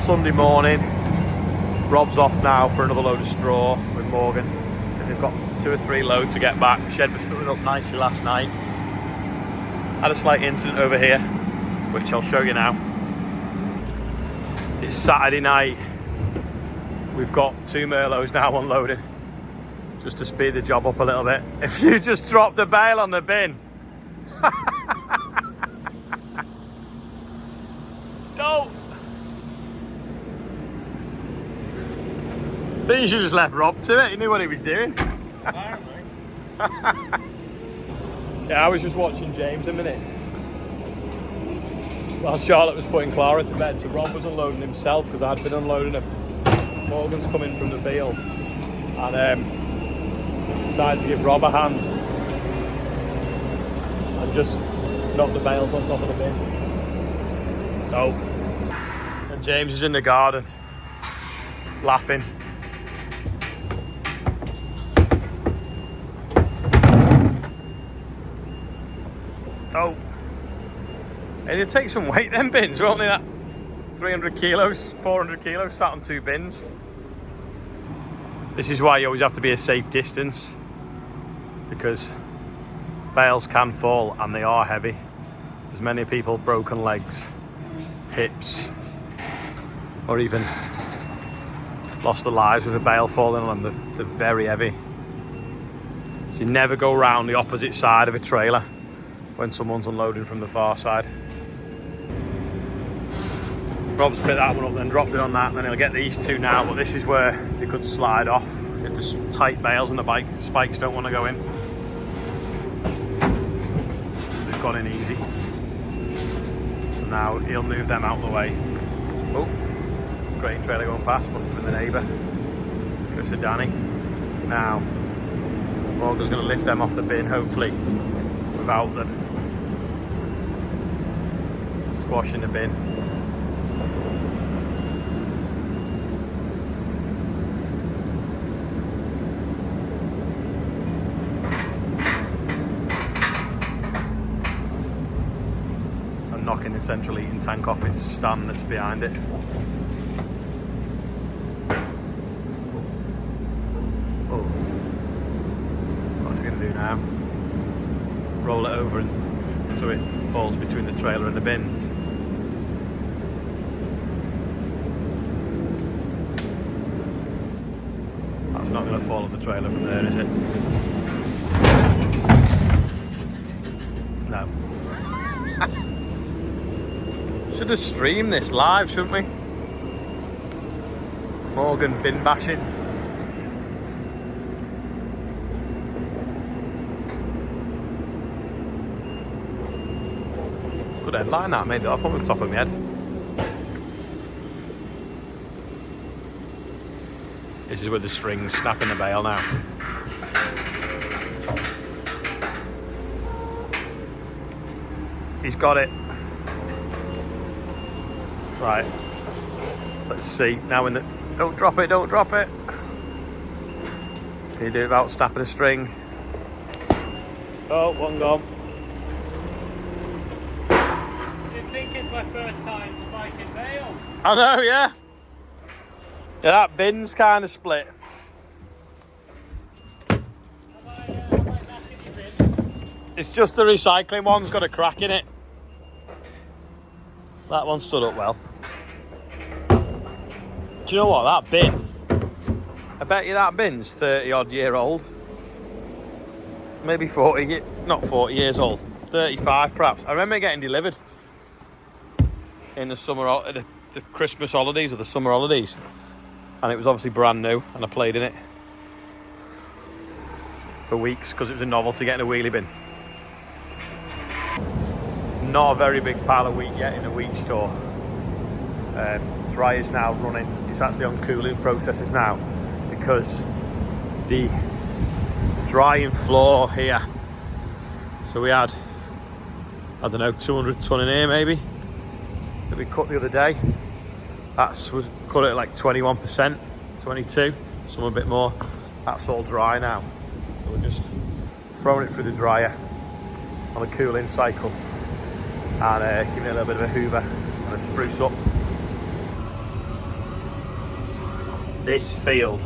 Sunday morning. Rob's off now for another load of straw with Morgan. And they've got 2 or 3 loads to get back. Shed was filling up nicely last night. Had a slight incident over here, which I'll show you now. It's Saturday night. We've got 2 Merlots now unloading, just to speed the job up a little bit. If you just drop the bale on the bin. Don't. I think you should have just left Rob to it. He knew what he was doing. Yeah, I was just watching James a minute while Charlotte was putting Clara to bed. So Rob was unloading himself because I'd been unloading her. Morgan's coming from the field and decided to give Rob a hand and just knock the bales on top of the bin. Oh, and James is in the garden laughing. Oh, and it takes some weight, them bins, won't they? That 300 kilos, 400 kilos sat on 2 bins. This is why you always have to be a safe distance, because bales can fall and they are heavy. There's many people broken legs, hips, or even lost their lives with a bale falling on them. They're very heavy. So you never go around the opposite side of a trailer when someone's unloading from the far side. Rob's picked that one up, then dropped it on that, and then he'll get these 2 now, but this is where they could slide off if there's tight bales and the spikes don't want to go in. They've gone in easy. So now he'll move them out of the way. Oh, grain trailer going past, must have been the neighbour. Chris and Danny. Now, Morgan's going to lift them off the bin, hopefully, without them squashing the bin. And knocking the central heating tank off its stand that's behind it. Oh, what's he going to do now? Roll it over and so it falls between the trailer and the bins. That's not going to fall on the trailer from there, is it? No. Should have streamed this live, shouldn't we? Morgan bin bashing. Good headline that, made it off on the top of my head. This is with the strings snapping the bale now. He's got it. Right. Let's see. Now in the... Don't drop it, don't drop it. Can you do it without snapping a string? Oh, one gone. I think it's my first time spiking bales. I know, yeah. Yeah, that bin's kind of split. Am I back in your bin? It's just the recycling one's got a crack in it. That one stood up well. Do you know what, that bin, I bet you that bin's 30 odd year old. Maybe 40, not 40 years old, 35 perhaps. I remember getting delivered in the summer, the Christmas holidays or the summer holidays. And it was obviously brand new, and I played in it for weeks because it was a novelty getting a wheelie bin. Not a very big pile of wheat yet in the wheat store. Dryer's now running. It's actually on cooling processes now because the drying floor here. So we had, I don't know, 200 tonne in here maybe that we cut the other day. Was cut at like 21%, 22, some a bit more. That's all dry now. So we're just throwing it through the dryer on a cooling cycle and giving it a little bit of a hoover and a spruce up. This field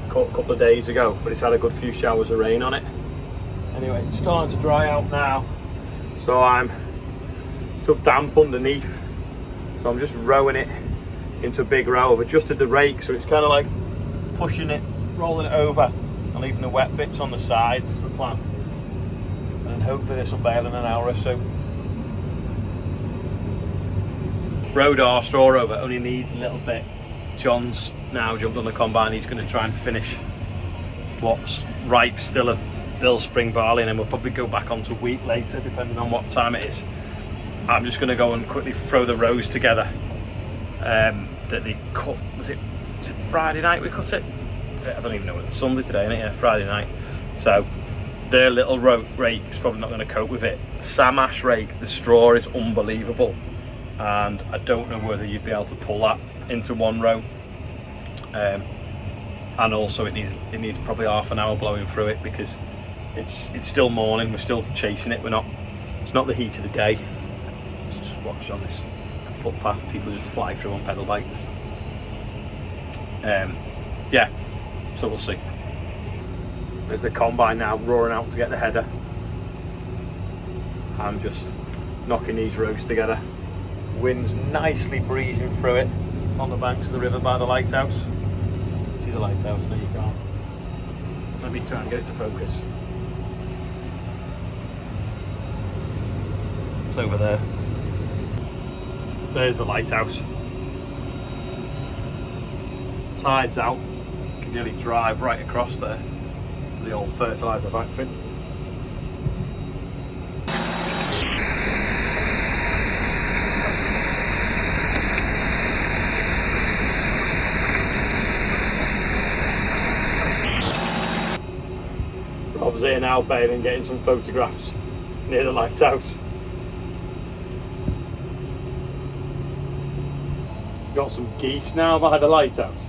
cut a couple of days ago, but it's had a good few showers of rain on it. Anyway, it's starting to dry out now, so I'm still damp underneath, so I'm just rowing it into a big row. I've adjusted the rake so it's kind of like pushing it, rolling it over and leaving the wet bits on the sides is the plan, and hopefully this will bale in an hour or so. Rowed our straw over, only needs a little bit. John's now jumped on the combine. He's going to try and finish what's ripe still of Bill's spring barley, and then we'll probably go back onto wheat later depending on what time it is. I'm just going to go and quickly throw the rows together that they cut. Was it Friday night we cut it? I don't even know. It's Sunday today, isn't it? Yeah, Friday night. So their little rake is probably not going to cope with it. Sam Ash rake, the straw is unbelievable, and I don't know whether you'd be able to pull that into one row. And also it needs probably half an hour blowing through it, because it's still morning, we're still chasing it, it's not the heat of the day. Let's just watch on this footpath, people just fly through on pedal bikes. Yeah, so we'll see. There's the combine now roaring out to get the header. I'm just knocking these rows together. Wind's nicely breezing through it on the banks of the river by the lighthouse. See the lighthouse? No, you can't. Let me try and get it to focus. It's over there. There's the lighthouse. Tide's out. You can nearly drive right across there to the old fertiliser factory. Rob's here now baling, getting some photographs near the lighthouse. Got some geese now by the lighthouse.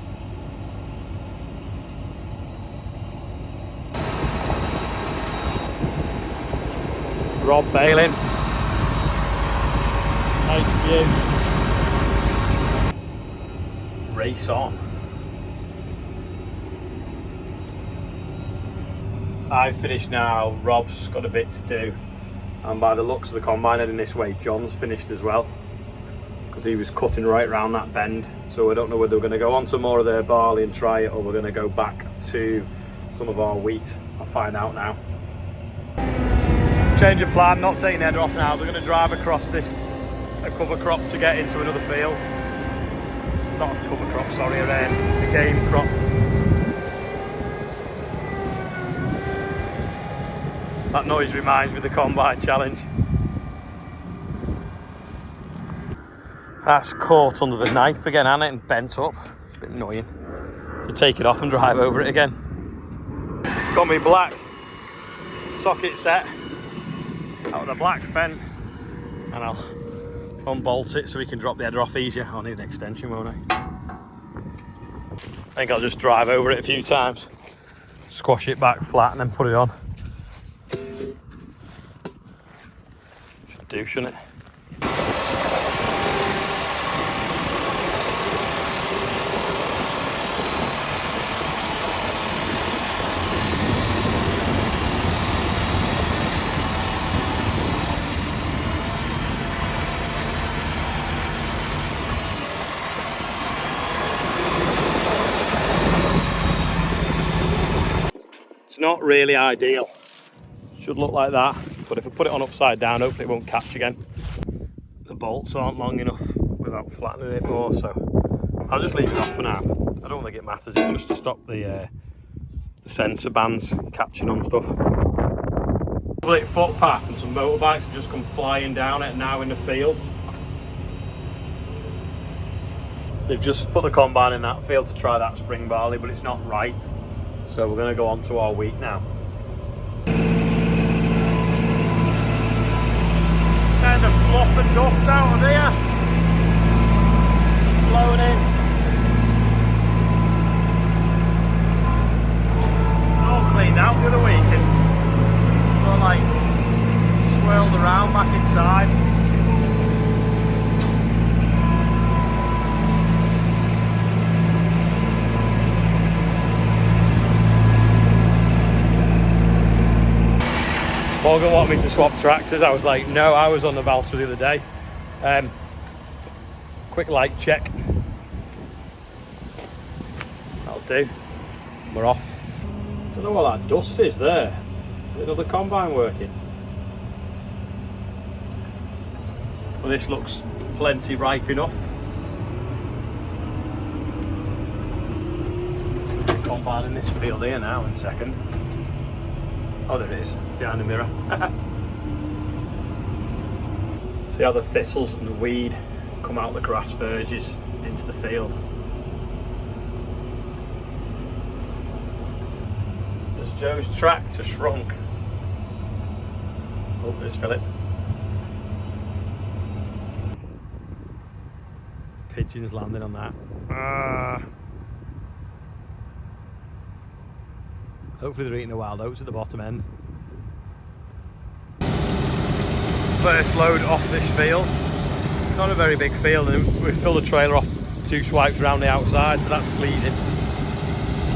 Rob baling. Nice view. Race on. I've finished now, Rob's got a bit to do, and by the looks of the combine heading this way, John's finished as well, because he was cutting right around that bend. So I don't know whether we're going to go on to more of their barley and try it, or we're going to go back to some of our wheat. I'll find out now. Change of plan, not taking the header off now. We're going to drive across a cover crop to get into another field. Not a cover crop, sorry, a game crop. That noise reminds me of the combine challenge. That's caught under the knife again, hasn't it, and bent up. It's a bit annoying to take it off and drive over it again. Got me black socket set out of the black fent, and I'll unbolt it so we can drop the header off easier. I'll need an extension, won't I? I think I'll just drive over it a few times, squash it back flat, and then put it on. Should do, shouldn't it? It's not really ideal. Should look like that, but if I put it on upside down, hopefully it won't catch again. The bolts aren't long enough without flattening it more, so I'll just leave it off for now. I don't think it matters, it's just to stop the sensor bands catching on stuff. Public footpath, and some motorbikes have just come flying down it now in the field. They've just put the combine in that field to try that spring barley, but it's not ripe. So we're going to go on to our wheat now. There's a fluff and dust out of here. Blowing in. All cleaned out with a week and sort of like swirled around back inside. Morgan wanted me to swap tractors. I was like, no, I was on the Valtra the other day. Quick light check. That'll do. We're off. Don't know what that dust is there. Is it another combine working? Well, this looks plenty ripe enough. Combine in this field here now in a second. Oh, there it is, behind the mirror. See how the thistles and the weed come out the grass verges into the field. There's Joe's tractor shrunk. Oh, there's Philip. Pigeons landing on that. Hopefully they're eating the wild oats at the bottom end. First load off this field. Not a very big field, and we've filled the trailer off 2 swipes around the outside, so that's pleasing.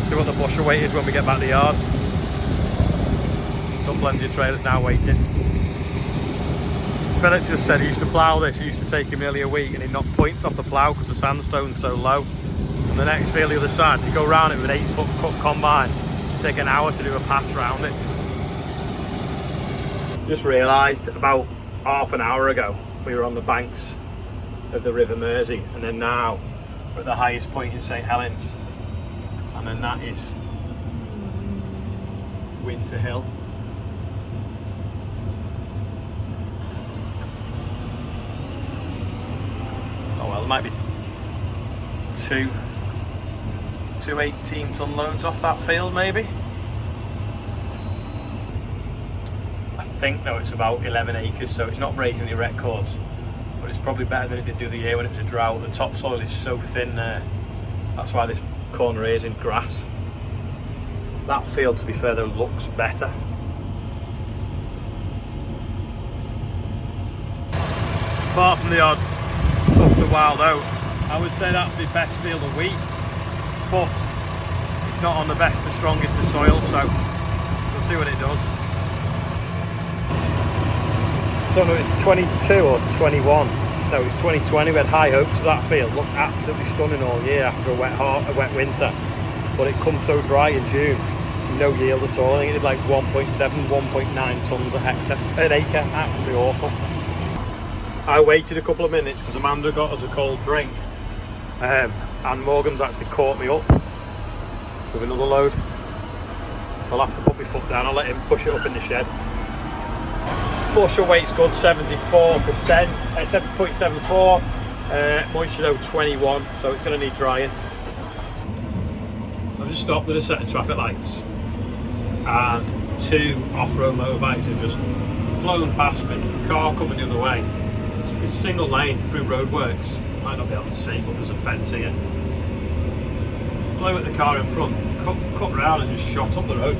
See what the busher weight is when we get back to the yard. Got plenty of trailers now waiting. Philip just said he used to plough this. It used to take him nearly a week, and he knocked points off the plough because the sandstone's so low. And the next field the other side, you go around it with an 8-foot cut combine. Take an hour to do a pass round it. Just realised about half an hour ago we were on the banks of the River Mersey, and then now we're at the highest point in St Helens, and then that is Winter Hill. Oh well, there might be two 18-ton loads off that field, maybe. I think though it's about 11 acres, so it's not breaking any records, but it's probably better than it did the other year when it was a drought. The topsoil is so thin there, that's why this corner here is in grass. That field, to be fair, though, looks better. Apart from the odd tufted wild oat, I would say that's the best field of wheat. But it's not on the best or strongest of soil, so we'll see what it does. I don't know if it's 22 or 21. No, it's 2020. We had high hopes for that field. Looked absolutely stunning all year after a wet winter. But it comes so dry in June, no yield at all. I think it did like 1.7, 1.9 tonnes an acre. Absolutely awful. I waited a couple of minutes because Amanda got us a cold drink. And Morgan's actually caught me up with another load, so I'll have to put my foot down. I'll let him push it up in the shed. Bushel weight's good, 74%, 7.74, moisture though 21, so it's going to need drying. I've just stopped with a set of traffic lights, and 2 off-road motorbikes have just flown past me. A car coming the other way. It's single lane through roadworks. Might not be able to see, but there's a fence here. Flew at the car in front, cut round and just shot up the road.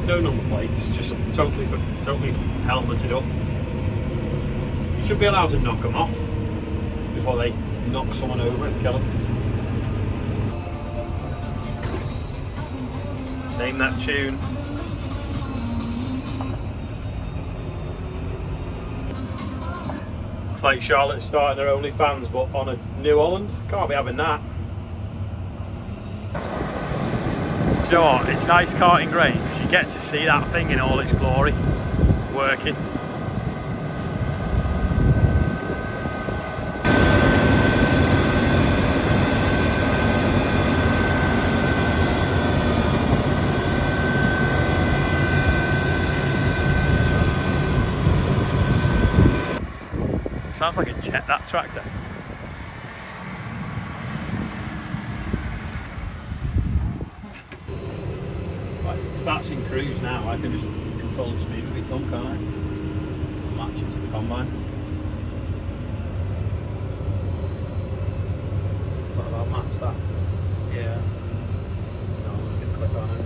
No number plates, just totally helmeted up. You should be allowed to knock them off before they knock someone over and kill them. Name that tune. Looks like Charlotte's starting her OnlyFans, but on a New Holland. Can't be having that. Do you know what? It's nice karting grain because you get to see that thing in all its glory working. Sounds like a jet, that tractor. Right, if that's in cruise now, I can just control the speed with my thumb, can't I? Match it to the combine. What about match that? Yeah. No, I'm going to click on it.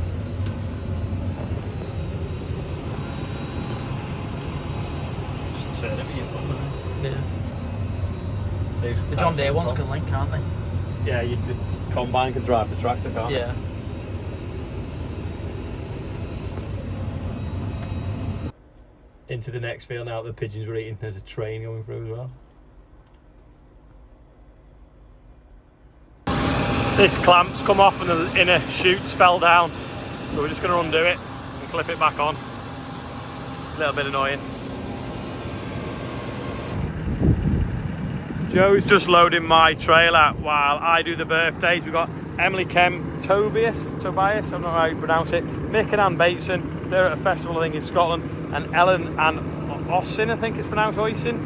Just turn it with your thumb, right? Yeah. The John Deere ones can link, can't they? Yeah, the combine can drive the tractor, can't Yeah. into the next field now that the pigeons were eating. There's a train going through as well. This clamp's come off and the inner chutes fell down, so we're just going to undo it and clip it back on. A little bit annoying. Joe's just loading my trailer while I do the birthdays. We've got Emily, Kem, Tobias, I don't know how you pronounce it, Mick and Ann Bateson, they're at a festival I think in Scotland, and Ellen and Oisin, I think it's pronounced Oisin.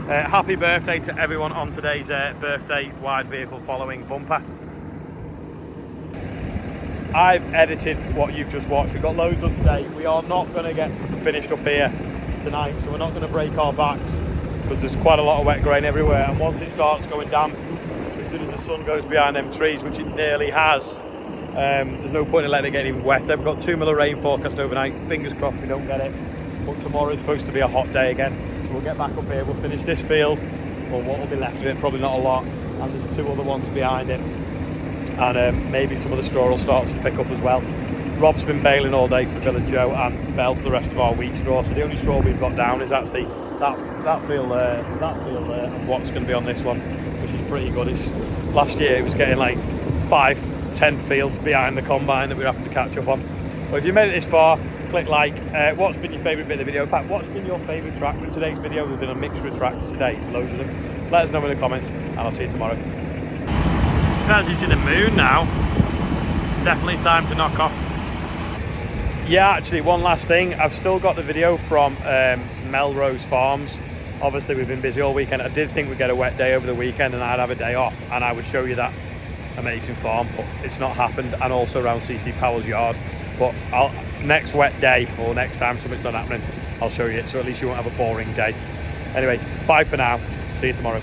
Happy birthday to everyone on today's birthday wide vehicle following bumper. I've edited what you've just watched. We've got loads done today. We are not going to get finished up here tonight, so we're not going to break our backs because there's quite a lot of wet grain everywhere, and once it starts going damp, as soon as the sun goes behind them trees, which it nearly has, there's no point in letting it get even wetter. We've got 2 mil of rain forecast overnight. Fingers crossed we don't get it, but tomorrow is supposed to be a hot day again, so we'll get back up here, we'll finish this field, or what will be left of it, probably not a lot, and there's 2 other ones behind it, and maybe some of the straw will start to pick up as well. Rob's been baling all day for Village Joe and Bale for the rest of our wheat straw, so the only straw we've got down is actually that field there, and what's going to be on this one, which is pretty good. Last year it was getting like 5-10 fields behind the combine that we have to catch up on. But if you made it this far, click like. What's been your favourite bit of the video? In fact, what's been your favourite tractor in today's video? There's been a mixture of tractors today, loads of them. Let us know in the comments, and I'll see you tomorrow. You can actually see the moon now. Definitely time to knock off. Yeah, actually, one last thing. I've still got the video from Melrose Farms. Obviously, we've been busy all weekend. I did think we'd get a wet day over the weekend and I'd have a day off and I would show you that amazing farm, but it's not happened, and also around CC Powell's yard. But next wet day, or next time something's not happening, I'll show you it, so at least you won't have a boring day. Anyway, bye for now. See you tomorrow.